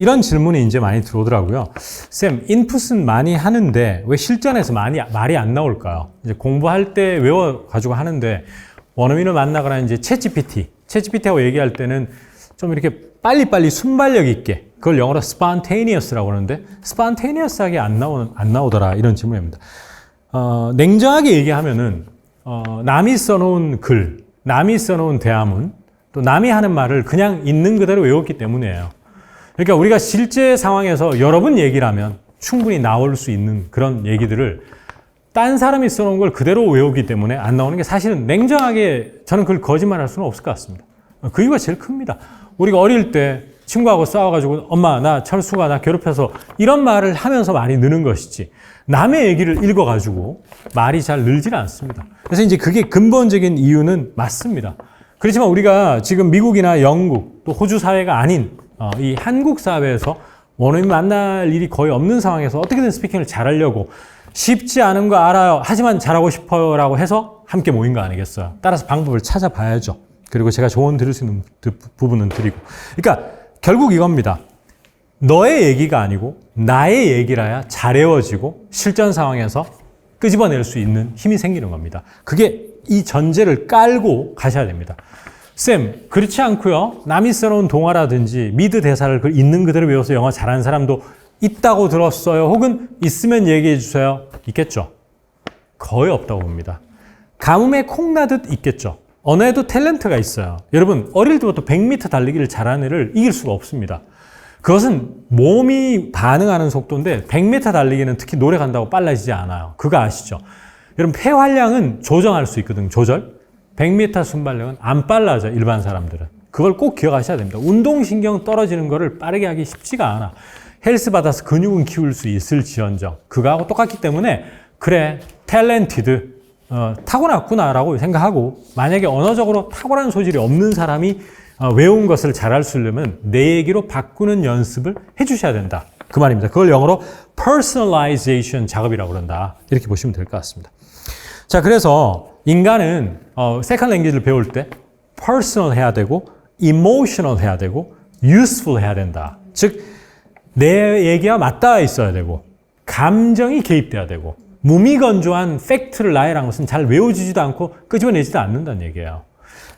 이런 질문이 이제 많이 들어오더라고요. 쌤, 인풋은 많이 하는데 왜 실전에서 말이 안 나올까요? 이제 공부할 때 외워가지고 하는데 원어민을 만나거나 이제 챗GPT하고 얘기할 때는 좀 이렇게 빨리빨리 순발력 있게, 그걸 영어로 spontaneous라고 하는데 spontaneous하게 안 나오더라, 이런 질문입니다. 냉정하게 얘기하면은 남이 써놓은 글, 남이 써놓은 대화문, 또 남이 하는 말을 그냥 있는 그대로 외웠기 때문이에요. 그러니까 우리가 실제 상황에서 여러 번 얘기를 하면 충분히 나올 수 있는 그런 얘기들을 딴 사람이 써놓은 걸 그대로 외우기 때문에 안 나오는 게, 사실은 냉정하게 저는 그걸 거짓말할 수는 없을 것 같습니다. 그 이유가 제일 큽니다. 우리가 어릴 때 친구하고 싸워가지고 엄마 나 철수가 나 괴롭혀서 이런 말을 하면서 많이 느는 것이지, 남의 얘기를 읽어가지고 말이 잘 늘지는 않습니다. 그래서 이제 그게 근본적인 이유는 맞습니다. 그렇지만 우리가 지금 미국이나 영국 또 호주 사회가 아닌 이 한국 사회에서 원어민 만날 일이 거의 없는 상황에서 어떻게든 스피킹을 잘하려고, 쉽지 않은 거 알아요, 하지만 잘하고 싶어요 라고 해서 함께 모인 거 아니겠어요? 따라서 방법을 찾아봐야죠. 그리고 제가 조언 드릴 수 있는 부분은 드리고. 그러니까 결국 이겁니다. 너의 얘기가 아니고 나의 얘기라야 잘 외워지고 실전 상황에서 끄집어낼 수 있는 힘이 생기는 겁니다. 그게 이 전제를 깔고 가셔야 됩니다. 쌤, 그렇지 않고요, 남이 써놓은 동화라든지 미드 대사를 있는 그대로 외워서 영어 잘하는 사람도 있다고 들었어요. 혹은 있으면 얘기해 주세요. 있겠죠? 거의 없다고 봅니다. 가뭄에 콩나듯 있겠죠? 언어에도 탤런트가 있어요. 여러분, 어릴 때부터 100m 달리기를 잘하는 애를 이길 수가 없습니다. 그것은 몸이 반응하는 속도인데 100m 달리기는 특히 노래 간다고 빨라지지 않아요. 그거 아시죠? 여러분, 폐활량은 조정할 수 있거든요. 조절. 100m 순발력은 안 빨라져, 일반 사람들은. 그걸 꼭 기억하셔야 됩니다. 운동신경 떨어지는 거를 빠르게 하기 쉽지가 않아. 헬스 받아서 근육은 키울 수 있을지언정 그거하고 똑같기 때문에, 그래, 탤런티드, 타고났구나라고 생각하고, 만약에 언어적으로 탁월한 소질이 없는 사람이 외운 것을 잘할 수 있려면 내 얘기로 바꾸는 연습을 해주셔야 된다, 그 말입니다. 그걸 영어로 personalization 작업이라고 그런다, 이렇게 보시면 될 것 같습니다. 자, 그래서 인간은 세컨드 랭귀지를 배울 때 personal 해야 되고 emotional 해야 되고 useful 해야 된다. 즉, 내 얘기와 맞닿아 있어야 되고 감정이 개입돼야 되고 무미건조한 팩트를 나열한 것은 잘 외워지지도 않고 끄집어내지도 않는다는 얘기예요.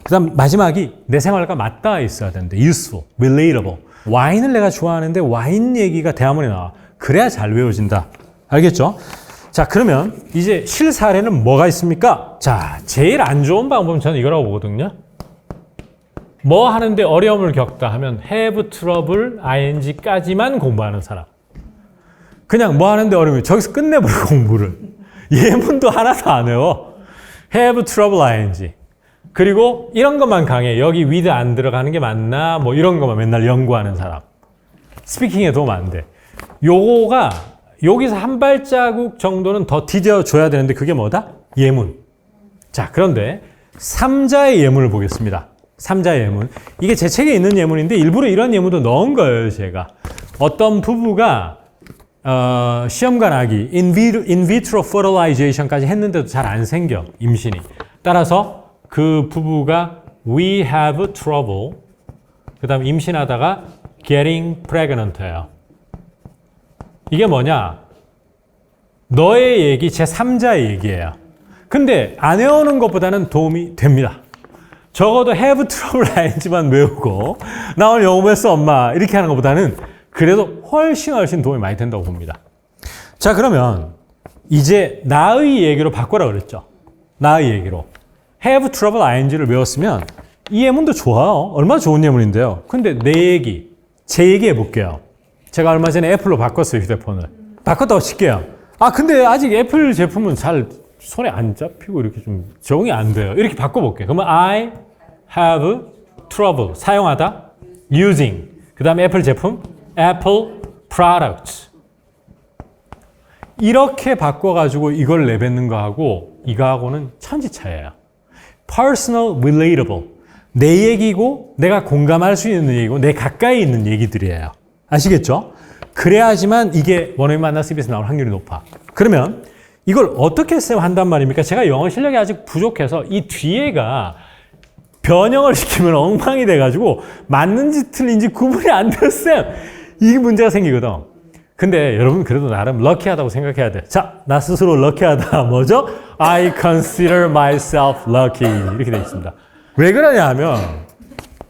그 다음 마지막이 내 생활과 맞닿아 있어야 되는데 useful, relatable. 와인을 내가 좋아하는데 와인 얘기가 대화문에 나와. 그래야 잘 외워진다. 알겠죠? 자, 그러면 이제 실사례는 뭐가 있습니까? 자, 제일 안 좋은 방법은 저는 이거라고 보거든요. 뭐 하는데 어려움을 겪다 하면 have trouble ing까지만 공부하는 사람. 그냥 뭐 하는데 어려움이, 저기서 끝내버려 공부를. 예문도 하나도 안 외워. have trouble ing. 그리고 이런 것만 강해. 여기 with 안 들어가는 게 맞나? 뭐 이런 것만 맨날 연구하는 사람. 스피킹에 도움 안 돼. 요거가 여기서 한 발자국 정도는 더 디뎌줘야 되는데 그게 뭐다? 예문. 자, 그런데 3자의 예문을 보겠습니다. 3자의 예문. 이게 제 책에 있는 예문인데 일부러 이런 예문도 넣은 거예요, 제가. 어떤 부부가 시험관 아기, in vitro fertilization까지 했는데도 잘 안 생겨, 임신이. 따라서 그 부부가 we have trouble, 그 다음 임신하다가 getting pregnant예요. 이게 뭐냐? 너의 얘기, 제3자의 얘기예요. 근데 안 외우는 것보다는 도움이 됩니다. 적어도 have trouble ing만 외우고 나 오늘 영어 공부했어 엄마 이렇게 하는 것보다는 그래도 훨씬 도움이 많이 된다고 봅니다. 자, 그러면 이제 나의 얘기로 바꿔라 그랬죠. 나의 얘기로. have trouble ing를 외웠으면 이 예문도 좋아요. 얼마나 좋은 예문인데요. 근데 내 얘기, 제 얘기 해볼게요. 제가 얼마 전에 애플로 바꿨어요, 휴대폰을. 바꿨다고 칠게요. 아, 근데 아직 애플 제품은 잘 손에 안 잡히고 이렇게 좀 적응이 안 돼요. 이렇게 바꿔볼게요. 그러면 I have trouble. 사용하다. using. 그 다음에 애플 제품. Apple products. 이렇게 바꿔가지고 이걸 내뱉는 거하고 이거하고는 천지차이예요. personal, relatable. 내 얘기고 내가 공감할 수 있는 얘기고 내 가까이 있는 얘기들이에요. 아시겠죠? 그래야지만 이게 원어민 만나 CB에서 나올 확률이 높아. 그러면 이걸 어떻게 한단 말입니까? 제가 영어 실력이 아직 부족해서 이 뒤에가 변형을 시키면 엉망이 돼가지고 맞는지 틀린지 구분이 안 됐어요. 이 문제가 생기거든. 근데 여러분 그래도 나름 럭키하다고 생각해야 돼. 자, 나 스스로 럭키하다. 뭐죠? I consider myself lucky. 이렇게 되어 있습니다. 왜 그러냐 하면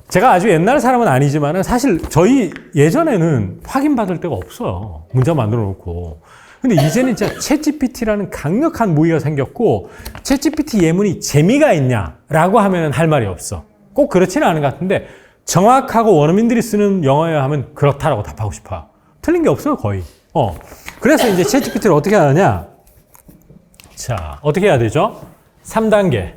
제가 아주 옛날 사람은 아니지만 사실 저희 예전에는 확인받을 데가 없어요. 문자 만들어 놓고. 근데 이제는 진짜 챗GPT라는 강력한 무기가 생겼고 챗GPT 예문이 재미가 있냐라고 하면 할 말이 없어. 꼭 그렇지는 않은 것 같은데 정확하고 원어민들이 쓰는 영어여야 하면 그렇다라고 답하고 싶어요. 틀린 게 없어요, 거의. 그래서 이제 챗GPT를 어떻게 하느냐? 자, 어떻게 해야 되죠? 3단계.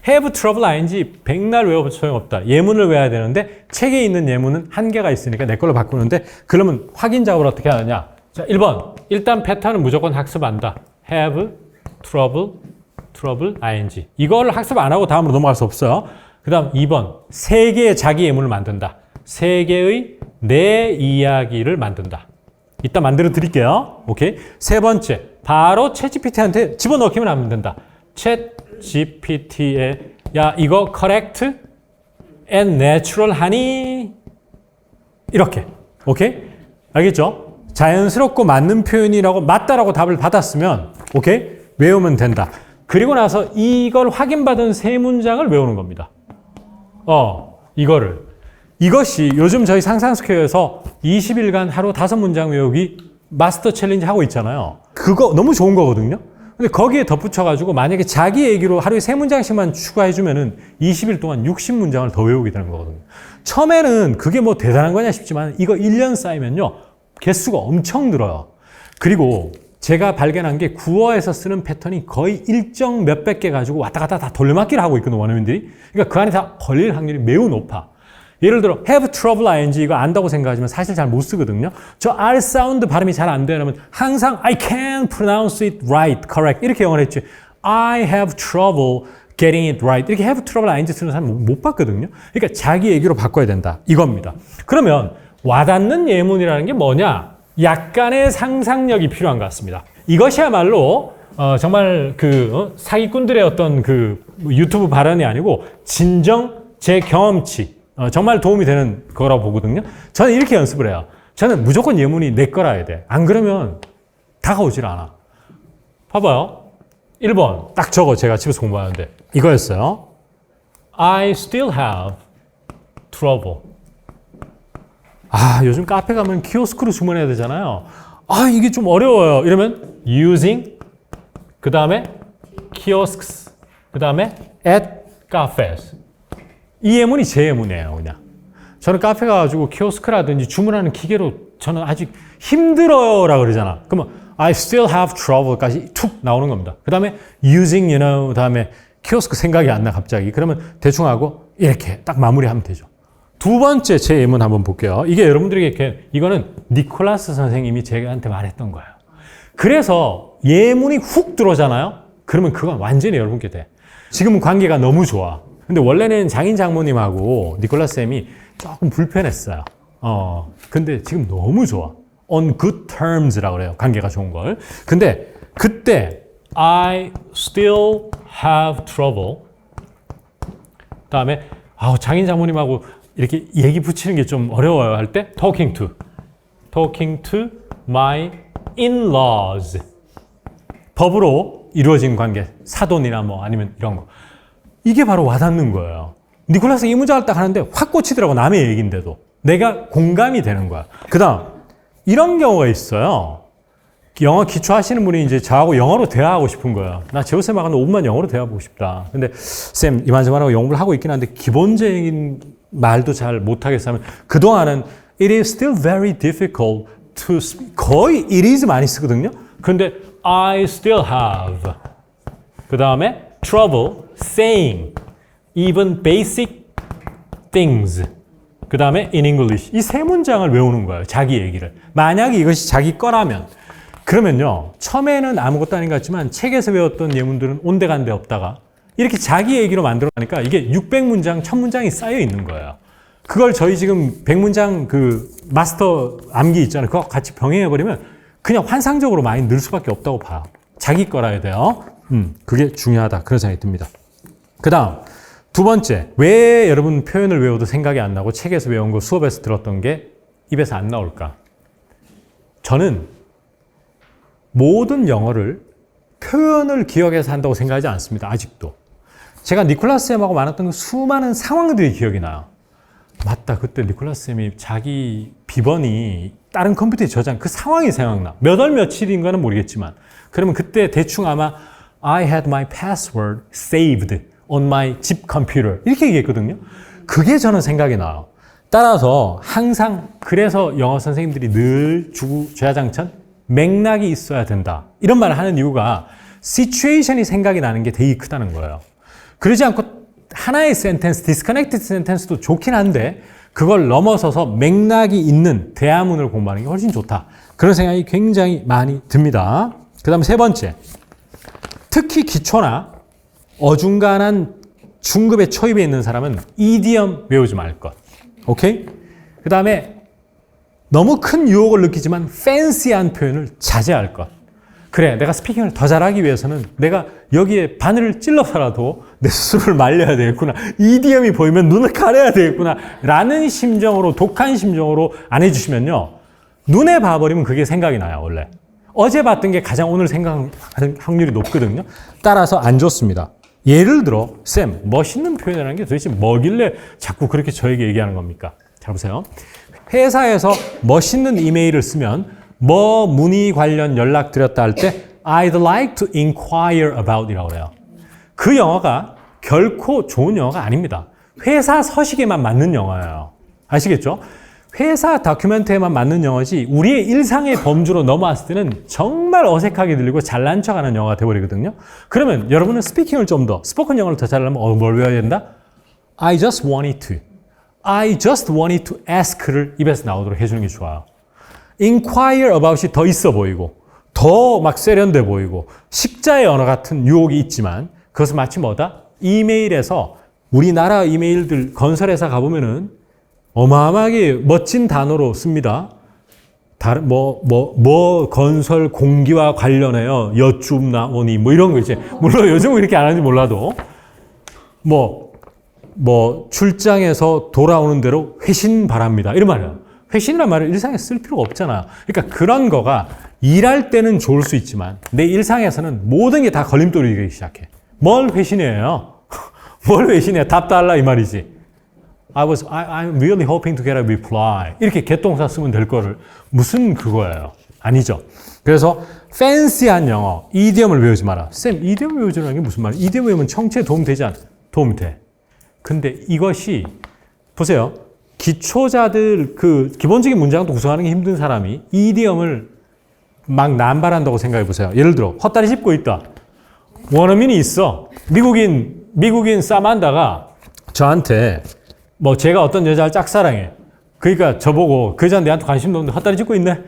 have trouble ing 백날 외워도 소용없다. 예문을 외워야 되는데 책에 있는 예문은 한계가 있으니까 내 걸로 바꾸는데 그러면 확인 작업을 어떻게 하느냐? 자, 1번. 일단 패턴은 무조건 학습한다. have trouble ing. 이걸 학습 안 하고 다음으로 넘어갈 수 없어요. 그 다음 2번. 3개의 자기 예문을 만든다. 3개의 내 이야기를 만든다. 이따 만들어 드릴게요. 오케이. 3번째. 바로 챗GPT한테 집어넣기만 하면 된다. 챗GPT에 야 이거 correct and natural 하니? 이렇게. 오케이? 알겠죠? 자연스럽고 맞는 표현이라고 맞다라고 답을 받았으면 오케이? 외우면 된다. 그리고 나서 이걸 확인받은 세 문장을 외우는 겁니다. 이것이 요즘 저희 상상스퀘어에서 20일간 하루 5문장 외우기 마스터 챌린지 하고 있잖아요. 그거 너무 좋은 거거든요. 근데 거기에 덧붙여가지고 만약에 자기 얘기로 하루에 3문장씩만 추가해주면은 20일 동안 60문장을 더 외우게 되는 거거든요. 처음에는 그게 뭐 대단한 거냐 싶지만 이거 1년 쌓이면요. 개수가 엄청 늘어요. 그리고 제가 발견한 게 구어에서 쓰는 패턴이 거의 일정 몇백 개 가지고 왔다 갔다 다 돌려막기를 하고 있거든, 원어민들이. 그러니까 그 안에 다 걸릴 확률이 매우 높아. 예를 들어 have trouble ing 이거 안다고 생각하지만 사실 잘 못 쓰거든요. 저 R 사운드 발음이 잘 안 되면 항상 I can't pronounce it right, correct 이렇게 영어를 했지. I have trouble getting it right 이렇게 have trouble ing 쓰는 사람 못 봤거든요. 그러니까 자기 얘기로 바꿔야 된다 이겁니다. 그러면 와닿는 예문이라는 게 뭐냐? 약간의 상상력이 필요한 것 같습니다. 이것이야말로 정말 사기꾼들의 어떤 유튜브 발언이 아니고 진정 제 경험치 정말 도움이 되는 거라고 보거든요. 저는 이렇게 연습을 해요. 저는 무조건 예문이 내 거라야 돼. 안 그러면 다가오질 않아. 봐봐요. 1번 딱 저거 제가 집에서 공부하는데 이거였어요. I still have trouble. 요즘 카페 가면 키오스크로 주문해야 되잖아요. 이게 좀 어려워요. 이러면 using 그 다음에 kiosks 그 다음에 at cafes. 이 예문이 제 예문이에요, 그냥. 저는 카페 가가지고 키오스크라든지 주문하는 기계로 저는 아직 힘들어요라 그러잖아. 그러면 I still have trouble까지 툭 나오는 겁니다. 그 다음에 using, 그 다음에 키오스크 생각이 안 나, 갑자기. 그러면 대충 하고 이렇게 딱 마무리하면 되죠. 두 번째 제 예문 한번 볼게요. 이게 여러분들에게 이거는 니콜라스 선생님이 제가한테 말했던 거예요. 그래서 예문이 훅 들어오잖아요. 그러면 그건 완전히 여러분께 돼. 지금은 관계가 너무 좋아. 근데 원래는 장인 장모님하고 니콜라스 쌤이 조금 불편했어요. 근데 지금 너무 좋아. On good terms라고 그래요. 관계가 좋은 걸. 근데 그때 I still have trouble. 다음에 장인 장모님하고 이렇게 얘기 붙이는 게 좀 어려워요 할 때 talking to my in-laws. 법으로 이루어진 관계, 사돈이나 뭐 아니면 이런 거. 이게 바로 와닿는 거예요. 니콜라스 이 문장을 딱 하는데 확 꽂히더라고, 남의 얘기인데도. 내가 공감이 되는 거야. 그 다음, 이런 경우가 있어요. 영어 기초하시는 분이 이제 저하고 영어로 대화하고 싶은 거예요. 나 제호쌤하고 5분만 영어로 대화하고 싶다. 근데 쌤, 이만저만하고 영어를 하고 있긴 한데 기본적인 말도 잘 못하겠어 하면 그동안은 it is still very difficult to speak. 거의 it is 많이 쓰거든요. 그런데 I still have. 그 다음에 trouble saying even basic things. 그 다음에 in English. 이 세 문장을 외우는 거예요. 자기 얘기를. 만약에 이것이 자기 거라면 그러면요. 처음에는 아무것도 아닌 것 같지만 책에서 외웠던 예문들은 온데간데 없다가 이렇게 자기 얘기로 만들어가니까 이게 600문장, 1000문장이 쌓여 있는 거예요. 그걸 저희 지금 100문장 마스터 암기 있잖아요. 그거 같이 병행해버리면 그냥 환상적으로 많이 늘 수밖에 없다고 봐요. 자기 거라 해야 돼요. 그게 중요하다. 그런 생각이 듭니다. 그 다음, 두 번째. 왜 여러분 표현을 외워도 생각이 안 나고 책에서 외운 거 수업에서 들었던 게 입에서 안 나올까? 저는 모든 영어를 표현을 기억해서 한다고 생각하지 않습니다. 아직도. 제가 니콜라스 쌤하고 많았던 그 수많은 상황들이 기억이 나요. 맞다. 그때 니콜라스 쌤이 자기 비번이 다른 컴퓨터에 저장, 그 상황이 생각나. 몇 월 며칠인가는 모르겠지만. 그러면 그때 대충 아마 I had my password saved on my 집 컴퓨터. 이렇게 얘기했거든요. 그게 저는 생각이 나요. 따라서 항상 그래서 영어 선생님들이 늘 주구좌장천 맥락이 있어야 된다. 이런 말을 하는 이유가 시츄에이션이 생각이 나는 게 되게 크다는 거예요. 그러지 않고 하나의 센텐스, 디스커넥티드 센텐스도 좋긴 한데 그걸 넘어서서 맥락이 있는 대화문을 공부하는 게 훨씬 좋다. 그런 생각이 굉장히 많이 듭니다. 그 다음에 세 번째. 특히 기초나 어중간한 중급의 초입에 있는 사람은 이디엄 외우지 말 것. 오케이? 그 다음에 너무 큰 유혹을 느끼지만 팬시한 표현을 자제할 것. 그래, 내가 스피킹을 더 잘하기 위해서는 내가 여기에 바늘을 찔러서라도 내 스스로를 말려야 되겠구나. 이디엄이 보이면 눈을 가려야 되겠구나. 라는 심정으로, 독한 심정으로 안 해주시면요. 눈에 봐버리면 그게 생각이 나요, 원래. 어제 봤던 게 가장 오늘 생각하는 확률이 높거든요. 따라서 안 좋습니다. 예를 들어, 쌤, 멋있는 표현이라는 게 도대체 뭐길래 자꾸 그렇게 저에게 얘기하는 겁니까? 잘 보세요. 회사에서 멋있는 이메일을 쓰면 뭐 문의 관련 연락드렸다 할 때 I'd like to inquire about 이라고 그래요. 그 영어가 결코 좋은 영어가 아닙니다. 회사 서식에만 맞는 영어예요. 아시겠죠? 회사 다큐멘트에만 맞는 영어지 우리의 일상의 범주로 넘어왔을 때는 정말 어색하게 들리고 잘난 척하는 영어가 돼버리거든요. 그러면 여러분은 스피킹을 좀 더, 스포큰 영어를 더 잘하려면 뭘 외워야 된다? I just wanted to. I just wanted to ask를 입에서 나오도록 해주는 게 좋아요. inquire about이 더 있어 보이고 더 막 세련돼 보이고 식자의 언어 같은 유혹이 있지만 그것은 마치 뭐다? 이메일에서 우리나라 이메일들 건설회사 가보면은 어마어마하게 멋진 단어로 씁니다. 다른 건설 공기와 관련해요. 여쭙나오니 뭐 이런 거 이제 물론 요즘은 이렇게 안 하는지 몰라도 출장에서 돌아오는 대로 회신 바랍니다. 이런 말이에요. 회신이란 말을 일상에 쓸 필요가 없잖아요. 그러니까 그런 거가 일할 때는 좋을 수 있지만 내 일상에서는 모든 게 다 걸림돌이 되기 시작해. 뭘 회신해요? 뭘 회신해? 답 달라 이 말이지. I'm really hoping to get a reply. 이렇게 개동사 쓰면 될 거를 무슨 그거예요? 아니죠. 그래서 팬시한 영어, 이디엄을 외우지 마라. 쌤, 이디엄 외우지라는 게 무슨 말이에요? 이디엄 외우면 청취에 도움 되지 않아? 도움 돼. 근데 이것이 보세요. 기초자들 그 기본적인 문장도 구성하는 게 힘든 사람이 이디엄을 막 남발한다고 생각해 보세요. 예를 들어 헛다리 짚고 있다. 원어민이 있어. 미국인 사만다가 저한테 제가 어떤 여자를 짝사랑해. 그러니까 저보고 그 여자는 내한테 관심도 없는데 헛다리 짚고 있네.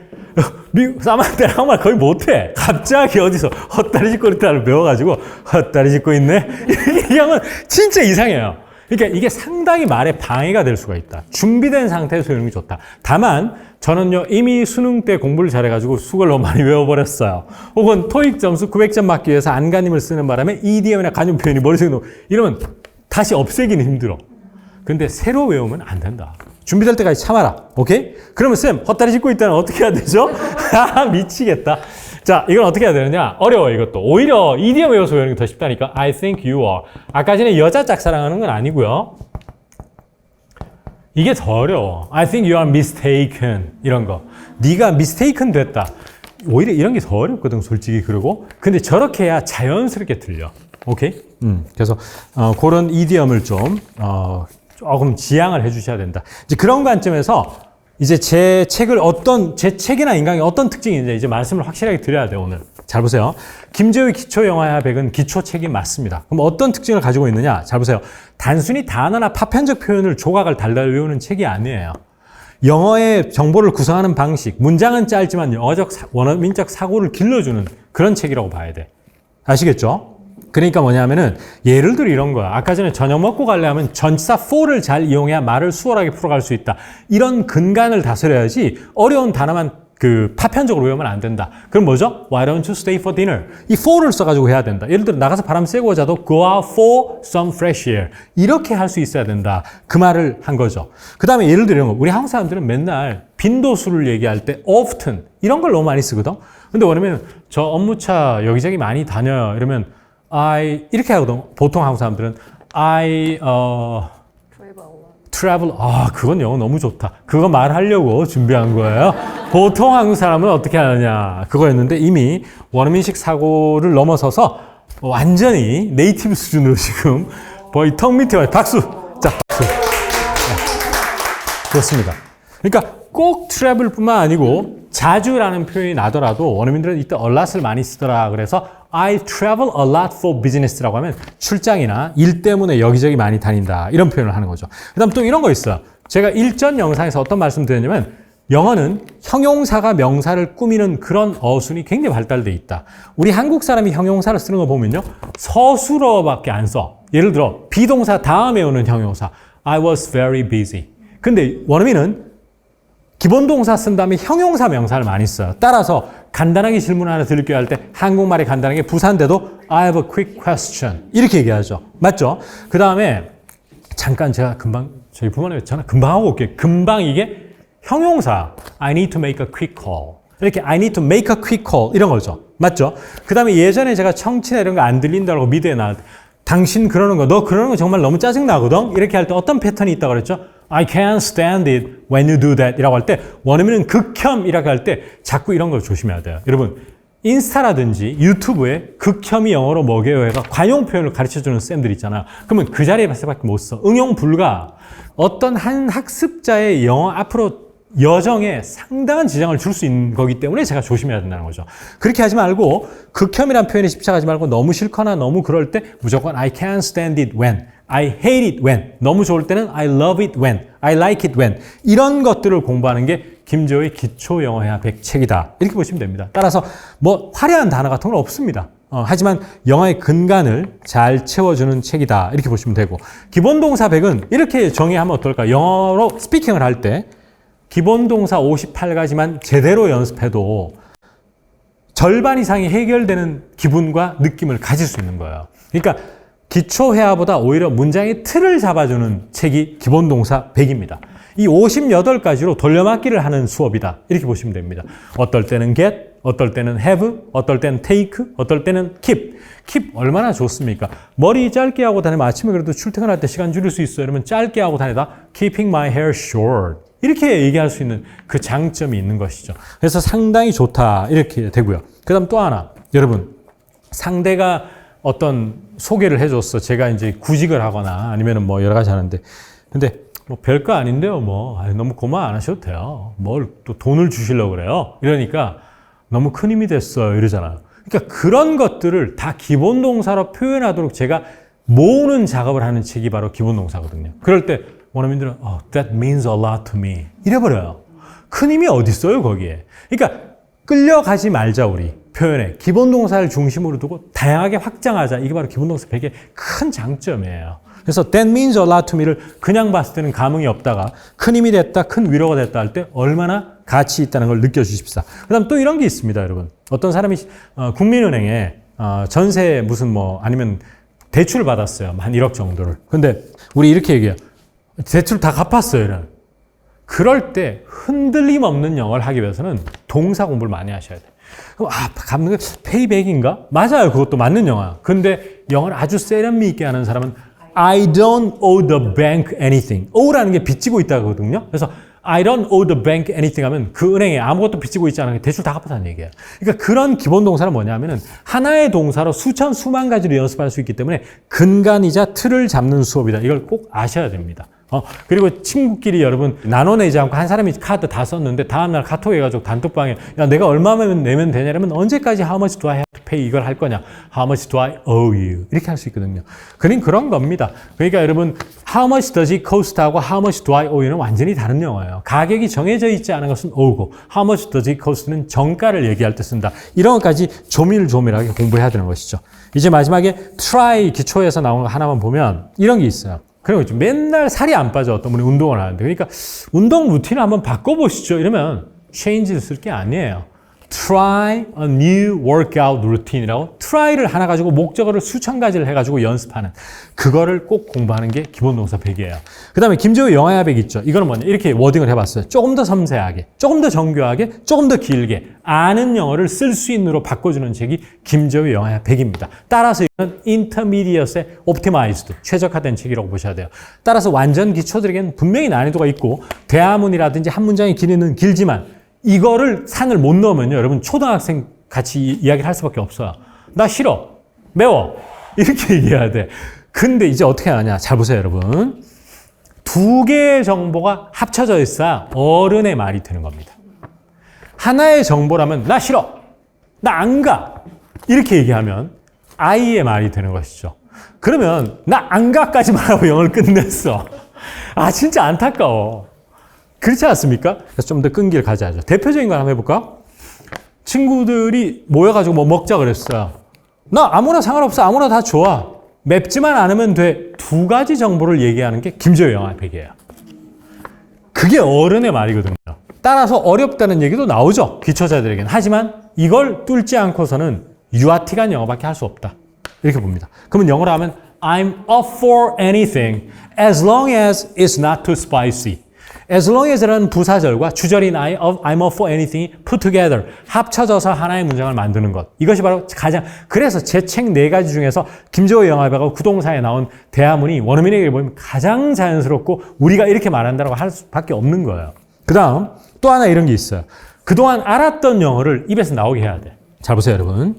사만다는 한말 거의 못해. 갑자기 어디서 헛다리 짚고 있다를 배워가지고 헛다리 짚고 있네. 이렇게 얘기하면 진짜 이상해요. 그러니까 이게 상당히 말에 방해가 될 수가 있다. 준비된 상태에서 외우는 게 좋다. 다만 저는요 이미 수능 때 공부를 잘해가지고 수걸 너무 많이 외워버렸어요. 혹은 토익 점수 900점 맞기 위해서 안간힘을 쓰는 바람에 이디엄이나 간접 표현이 머릿속에 이러면 다시 없애기는 힘들어. 근데 새로 외우면 안 된다. 준비될 때까지 참아라. 오케이? 그러면 쌤 헛다리 짚고 있다는 어떻게 해야 되죠? 미치겠다. 자, 이건 어떻게 해야 되느냐? 어려워, 이것도. 오히려 이디엄 외워서 외우는 게 더 쉽다니까. I think you are. 아까 전에 여자 짝사랑하는 건 아니고요. 이게 더 어려워. I think you are mistaken. 이런 거. 네가 mistaken 됐다. 오히려 이런 게 더 어렵거든, 솔직히. 그리고. 근데 저렇게 해야 자연스럽게 들려. 오케이? 그래서, 그런 이디엄을 좀, 조금 지양을 해 주셔야 된다. 이제 그런 관점에서 이제 제 책이나 인강에 어떤 특징이 있는지 이제 말씀을 확실하게 드려야 돼요, 오늘. 잘 보세요. 김재우의 기초영어야백은 기초책이 맞습니다. 그럼 어떤 특징을 가지고 있느냐? 잘 보세요. 단순히 단어나 파편적 표현을 조각을 달달 외우는 책이 아니에요. 영어의 정보를 구성하는 방식, 문장은 짧지만 영어적, 원어민적 사고를 길러주는 그런 책이라고 봐야 돼. 아시겠죠? 그러니까 뭐냐면은 예를 들어 이런 거야. 아까 전에 저녁 먹고 갈래 하면 전치사 for를 잘 이용해야 말을 수월하게 풀어갈 수 있다. 이런 근간을 다스려야지 어려운 단어만 그 파편적으로 외우면 안 된다. 그럼 뭐죠? Why don't you stay for dinner? 이 for를 써가지고 해야 된다. 예를 들어 나가서 바람 쐬고 자도 go out for some fresh air. 이렇게 할 수 있어야 된다. 그 말을 한 거죠. 그 다음에 예를 들어 이런 거. 우리 한국 사람들은 맨날 빈도수를 얘기할 때 often 이런 걸 너무 많이 쓰거든. 근데 뭐냐면 저 업무차 여기저기 많이 다녀요. 이러면 I 이렇게 하거든. 보통 한국 사람들은 I travel. 그건 영어 너무 좋다. 그거 말하려고 준비한 거예요. 보통 한국 사람은 어떻게 하느냐 그거였는데 이미 원어민식 사고를 넘어서서 완전히 네이티브 수준으로 지금 거의 턱 밑에 와요. 박수. 자, 박수. 네. 좋습니다. 그러니까 꼭 travel뿐만 아니고 자주라는 표현이 나더라도 원어민들은 이때 a lot을 많이 쓰더라. 그래서 I travel a lot for business라고 하면 출장이나 일 때문에 여기저기 많이 다닌다. 이런 표현을 하는 거죠. 그 다음 또 이런 거 있어요. 제가 일전 영상에서 어떤 말씀 드렸냐면 영어는 형용사가 명사를 꾸미는 그런 어순이 굉장히 발달돼 있다. 우리 한국 사람이 형용사를 쓰는 거 보면요. 서술어밖에 안 써. 예를 들어 비동사 다음에 오는 형용사 I was very busy. 근데 원어민은 기본 동사 쓴 다음에 형용사 명사를 많이 써요. 따라서 간단하게 질문 하나 드릴게요 할 때 한국말이 간단하게 부사인데도 I have a quick question 이렇게 얘기하죠. 맞죠? 그 다음에 잠깐 제가 금방 저희 부모님 전화 금방 하고 올게요. 금방 이게 형용사 I need to make a quick call 이렇게 I need to make a quick call 이런 거죠. 맞죠? 그 다음에 예전에 제가 청취나 이런 거 안 들린다고 미드에 나왔 당신 그러는 거 너 그러는 거 정말 너무 짜증나거든? 이렇게 할 때 어떤 패턴이 있다고 그랬죠? I can't stand it when you do that 이라고 할 때 원어민은 극혐이라고 할 때 자꾸 이런 걸 조심해야 돼요. 여러분 인스타라든지 유튜브에 극혐이 영어로 뭐게요? 해가 관용 표현을 가르쳐주는 쌤들 있잖아요. 그러면 그 자리에 밖에 못 써. 응용 불가. 어떤 한 학습자의 영어 앞으로 여정에 상당한 지장을 줄 수 있는 거기 때문에 제가 조심해야 된다는 거죠. 그렇게 하지 말고 극혐이라는 표현에 집착하지 말고 너무 싫거나 너무 그럴 때 무조건 I can't stand it when, I hate it when, 너무 좋을 때는 I love it when, I like it when 이런 것들을 공부하는 게 김지호의 기초 영어회화 100책이다. 이렇게 보시면 됩니다. 따라서 뭐 화려한 단어 같은 건 없습니다. 하지만 영어의 근간을 잘 채워주는 책이다. 이렇게 보시면 되고 기본 동사 100은 이렇게 정의하면 어떨까? 영어로 스피킹을 할 때 기본 동사 58가지만 제대로 연습해도 절반 이상이 해결되는 기분과 느낌을 가질 수 있는 거예요. 그러니까 기초 회화보다 오히려 문장의 틀을 잡아주는 책이 기본 동사 100입니다. 이 58가지로 돌려막기를 하는 수업이다. 이렇게 보시면 됩니다. 어떨 때는 get, 어떨 때는 have, 어떨 때는 take, 어떨 때는 keep. keep 얼마나 좋습니까? 머리 짧게 하고 다니면 아침에 그래도 출퇴근할 때 시간 줄일 수 있어요. 이러면 짧게 하고 다니다 keeping my hair short. 이렇게 얘기할 수 있는 그 장점이 있는 것이죠. 그래서 상당히 좋다. 이렇게 되고요. 그 다음 또 하나. 여러분, 상대가 어떤 소개를 해줬어. 제가 이제 구직을 하거나 아니면 뭐 여러 가지 하는데. 근데 뭐 별거 아닌데요. 뭐 너무 고마워 안 하셔도 돼요. 뭘 또 돈을 주시려고 그래요. 이러니까 너무 큰 힘이 됐어요. 이러잖아요. 그러니까 그런 것들을 다 기본 동사로 표현하도록 제가 모으는 작업을 하는 책이 바로 기본 동사거든요. 그럴 때 원어민들은 that means a lot to me 이래버려요. 큰 힘이 어디 있어요 거기에. 그러니까 끌려가지 말자 우리 표현에 기본 동사를 중심으로 두고 다양하게 확장하자. 이게 바로 기본 동사 100의 큰 장점이에요. 그래서 that means a lot to me를 그냥 봤을 때는 감흥이 없다가 큰 힘이 됐다, 큰 위로가 됐다 할 때 얼마나 가치 있다는 걸 느껴주십시오. 그 다음 또 이런 게 있습니다, 여러분. 어떤 사람이 국민은행에 전세 무슨 뭐 아니면 대출을 받았어요. 한 1억 정도를. 근데 우리 이렇게 얘기해요. 대출 다 갚았어요. 이런. 그럴 때 흔들림 없는 영어를 하기 위해서는 동사 공부를 많이 하셔야 돼요. 그럼 갚는 게 페이백인가? 맞아요. 그것도 맞는 영어야. 근데 영어를 아주 세련미 있게 하는 사람은 I don't owe the bank anything. owe라는 게 빚지고 있다거든요. 그래서 I don't owe the bank anything 하면 그 은행에 아무것도 빚지고 있지 않은 게 대출 다 갚았다는 얘기예요. 그러니까 그런 기본 동사는 뭐냐면은 하나의 동사로 수만 가지로 연습할 수 있기 때문에 근간이자 틀을 잡는 수업이다. 이걸 꼭 아셔야 됩니다. 그리고 친구끼리 여러분 나눠내지 않고 한 사람이 카드 다 썼는데 다음날 카톡 해가지고 단톡방에 야 내가 얼마만 내면 되냐면 언제까지 how much do I have to pay 이걸 할 거냐 how much do I owe you 이렇게 할 수 있거든요. 그런 겁니다. 그러니까 여러분 how much does it cost 하고 how much do I owe you는 완전히 다른 영어예요. 가격이 정해져 있지 않은 것은 owe고 how much does it cost는 정가를 얘기할 때 쓴다. 이런 것까지 조밀조밀하게 공부해야 되는 것이죠. 이제 마지막에 try 기초에서 나오는 거 하나만 보면 이런 게 있어요. 그리고 맨날 살이 안 빠져 어떤 분이 운동을 하는데 그러니까 운동 루틴을 한번 바꿔보시죠. 이러면 change를 쓸 게 아니에요. try a new workout routine이라고 try를 하나 가지고 목적어를 수천 가지를 해가지고 연습하는 그거를 꼭 공부하는 게 기본 동사 100이에요. 그 다음에 김재호의 영어야 100 있죠. 이거는 뭐냐 이렇게 워딩을 해봤어요. 조금 더 섬세하게, 조금 더 정교하게, 조금 더 길게 아는 영어를 쓸 수 있는으로 바꿔주는 책이 김재호의 영어야 100입니다. 따라서 이거는 intermediate의 optimized, 최적화된 책이라고 보셔야 돼요. 따라서 완전 기초들에게는 분명히 난이도가 있고 대화문이라든지 한 문장의 길이는 길지만 이거를 산을 못 넘으면요. 여러분 초등학생 같이 이야기를 할 수밖에 없어요. 나 싫어. 매워. 이렇게 얘기해야 돼. 근데 이제 어떻게 하냐. 잘 보세요, 여러분. 두 개의 정보가 합쳐져 있어야 어른의 말이 되는 겁니다. 하나의 정보라면 나 싫어. 나 안 가. 이렇게 얘기하면 아이의 말이 되는 것이죠. 그러면 나 안 가까지만 하고 영어를 끝냈어. 아 진짜 안타까워. 그렇지 않습니까? 그래서 좀 더 끈기를 가져야죠. 대표적인 거 한번 해볼까? 친구들이 모여가지고 뭐 먹자 그랬어요. 나 아무나 상관없어. 아무나 다 좋아. 맵지만 않으면 돼. 두 가지 정보를 얘기하는 게 김재호 영어 100이에요. 그게 어른의 말이거든요. 따라서 어렵다는 얘기도 나오죠. 기초자들에게는. 하지만 이걸 뚫지 않고서는 유아틱한 영어밖에 할 수 없다. 이렇게 봅니다. 그러면 영어로 하면 I'm up for anything as long as it's not too spicy. As long as라는 부사절과 주절인 I'm up for anything이 put together, 합쳐져서 하나의 문장을 만드는 것. 이것이 바로 가장, 그래서 제 책 4가지 중에서 김재호의 영어백하고 구동사에 나온 대화문이 원어민에게 보면 가장 자연스럽고 우리가 이렇게 말한다고 할 수밖에 없는 거예요. 그 다음 또 하나 이런 게 있어요. 그동안 알았던 영어를 입에서 나오게 해야 돼. 잘 보세요, 여러분.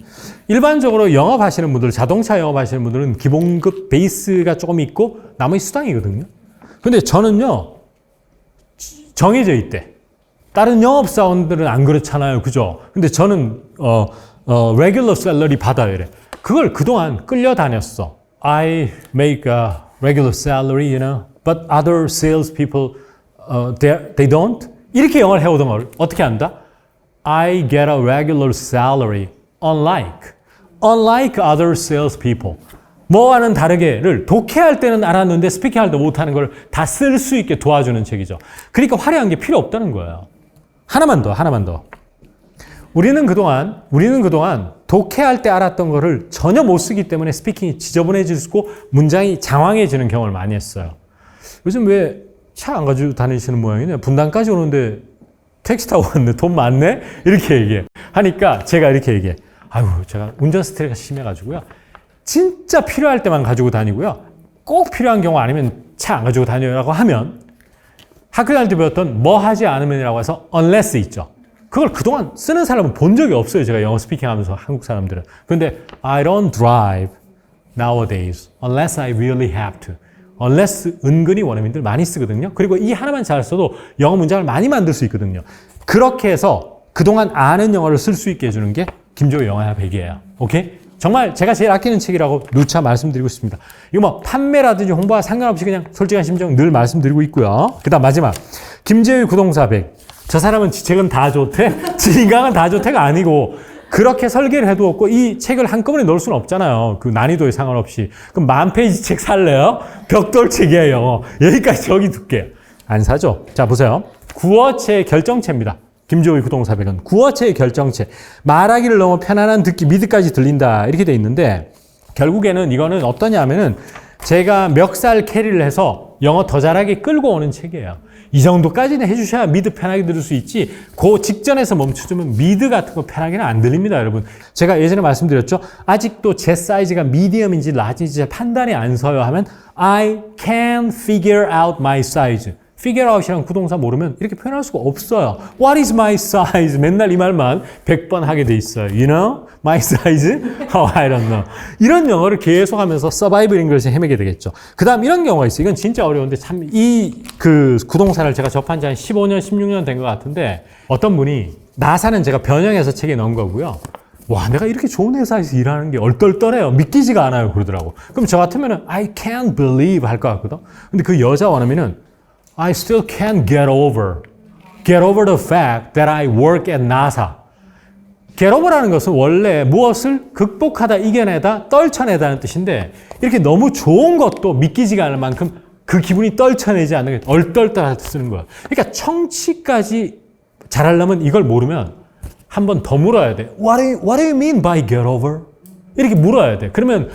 일반적으로 영업하시는 분들, 자동차 영업하시는 분들은 기본급 베이스가 조금 있고 나머지 수당이거든요. 근데 저는요, 정해져 있대. 다른 영업사원들은 안 그렇잖아요. 그죠? 근데 저는, regular salary 받아요. 이래. 그걸 그동안 끌려다녔어. I make a regular salary, you know, but other salespeople, they don't? 이렇게 영어를 해오던 걸 어떻게 한다? I get a regular salary, unlike other salespeople. 뭐와는 다르게를 독해할 때는 알았는데 스피킹할 때 못하는 걸 다 쓸 수 있게 도와주는 책이죠. 그러니까 화려한 게 필요 없다는 거예요. 하나만 더. 우리는 그동안 독해할 때 알았던 거를 전혀 못 쓰기 때문에 스피킹이 지저분해지고 문장이 장황해지는 경험을 많이 했어요. 요즘 왜 차 안 가지고 다니시는 모양이네. 분당까지 오는데 택시 타고 왔네. 돈 많네? 이렇게 얘기해. 하니까 제가 이렇게 얘기해. 아유, 제가 운전 스트레스가 심해가지고요. 진짜 필요할 때만 가지고 다니고요. 꼭 필요한 경우 아니면 차 안 가지고 다녀라고 하면 학교 다닐 때 배웠던 뭐 하지 않으면이라고 해서 unless 있죠. 그걸 그동안 쓰는 사람은 본 적이 없어요. 제가 영어 스피킹 하면서 한국 사람들은. 그런데 I don't drive nowadays unless I really have to. unless 은근히 원어민들 많이 쓰거든요. 그리고 이 하나만 잘 써도 영어 문장을 많이 만들 수 있거든요. 그렇게 해서 그동안 아는 영어를 쓸 수 있게 해주는 게 김재호 영어야 100이에요. 오케이? 정말 제가 제일 아끼는 책이라고 누차 말씀드리고 싶습니다. 이거 뭐 판매라든지 홍보와 상관없이 그냥 솔직한 심정 늘 말씀드리고 있고요. 그 다음 마지막 김재호의 구동사 100. 저 사람은 지 책은 다 좋대? 지 인강은 다 좋대가 아니고 그렇게 설계를 해도 없고 이 책을 한꺼번에 넣을 수는 없잖아요. 그 난이도에 상관없이. 그럼 10,000페이지 책 살래요? 벽돌 책이에요. 영어. 여기까지 저기 둘게요. 안 사죠? 자 보세요. 구어체의 결정체입니다. 김재호의 구동사 100은 구어체의 결정체. 말하기를 너무 편안한 듣기 미드까지 들린다. 이렇게 돼 있는데 결국에는 이거는 어떠냐 하면은 제가 멱살 캐리를 해서 영어 더 잘하게 끌고 오는 책이에요. 이 정도까지는 해주셔야 미드 편하게 들을 수 있지 그 직전에서 멈춰주면 미드 같은 거 편하게는 안 들립니다, 여러분. 제가 예전에 말씀드렸죠. 아직도 제 사이즈가 미디엄인지 라지인지 판단이 안 서요 하면 I can figure out my size. figure out이란 구동사 모르면 이렇게 표현할 수가 없어요. What is my size? 맨날 이 말만 100번 하게 돼 있어요. You know? My size? Oh, I don't know. 이런 영어를 계속 하면서 survival English에 헤매게 되겠죠. 그 다음 이런 경우가 있어요. 이건 진짜 어려운데 참 그 구동사를 제가 접한 지 한 15년, 16년 된 것 같은데 어떤 분이 나사는 제가 변형해서 책에 넣은 거고요. 와, 내가 이렇게 좋은 회사에서 일하는 게 얼떨떨해요. 믿기지가 않아요. 그러더라고. 그럼 저 같으면은 I can't believe 할 것 같거든. 근데 그 여자 원어민은 I still can't get over the fact that I work at NASA. get over라는 것은 원래 무엇을 극복하다, 이겨내다, 떨쳐내다는 뜻인데 이렇게 너무 좋은 것도 믿기지가 않을 만큼 그 기분이 떨쳐내지 않는 게 얼떨떨할 때 쓰는 거야. 그러니까 잘하려면 이걸 모르면 한 번 더 물어야 돼. What do you mean by get over? 이렇게 물어야 돼. 그러면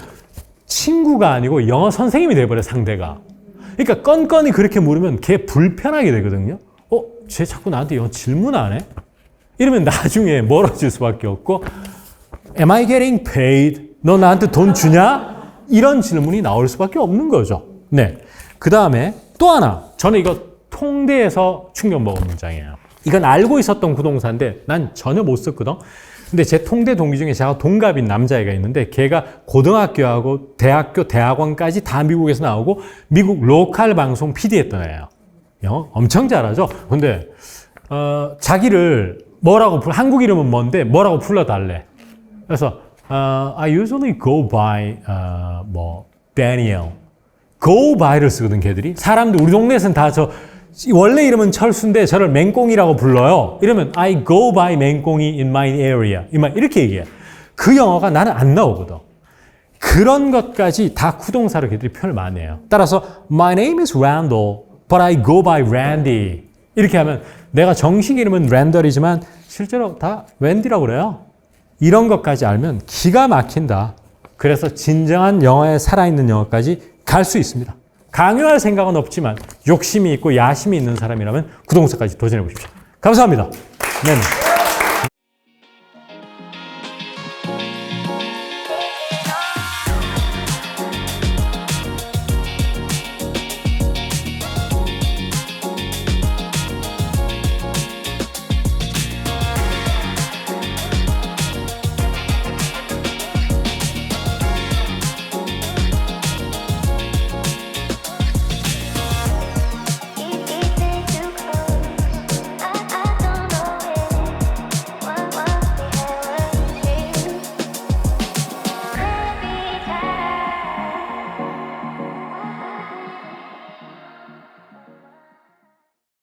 친구가 아니고 영어 선생님이 돼버려, 상대가. 그러니까 건건이 그렇게 물으면 걔 불편하게 되거든요. 쟤 자꾸 나한테 영어 질문 안 해? 이러면 나중에 멀어질 수밖에 없고 Am I getting paid? 너 나한테 돈 주냐? 이런 질문이 나올 수밖에 없는 거죠. 네. 그 다음에 또 하나. 저는 이거 통대에서 충격 먹은 문장이에요. 이건 알고 있었던 구동사인데 난 전혀 못 썼거든. 근데 제 통대 동기 중에 제가 동갑인 남자애가 있는데 걔가 고등학교하고 대학교, 대학원까지 다 미국에서 나오고 미국 로컬 방송 PD 했던 애예요. 영어 엄청 잘하죠. 근데 자기를 뭐라고 한국 이름은 뭔데 뭐라고 불러달래. 그래서 I usually go by Daniel. go by를 쓰거든 걔들이. 사람들 우리 동네에서는 다 원래 이름은 철수인데 저를 맹꽁이라고 불러요. 이러면 I go by 맹꽁이 in my area. 이렇게 얘기해. 그 영어가 나는 안 나오거든. 그런 것까지 다 구동사로 걔들이 표현을 많이 해요. 따라서 My name is Randall, but I go by Randy. 이렇게 하면 내가 정식 이름은 랜덜이지만 실제로 다 웬디라고 그래요. 이런 것까지 알면 기가 막힌다. 그래서 진정한 영어에 살아있는 영어까지 갈 수 있습니다. 강요할 생각은 없지만 욕심이 있고 야심이 있는 사람이라면 구동사까지 도전해 보십시오. 감사합니다. 네.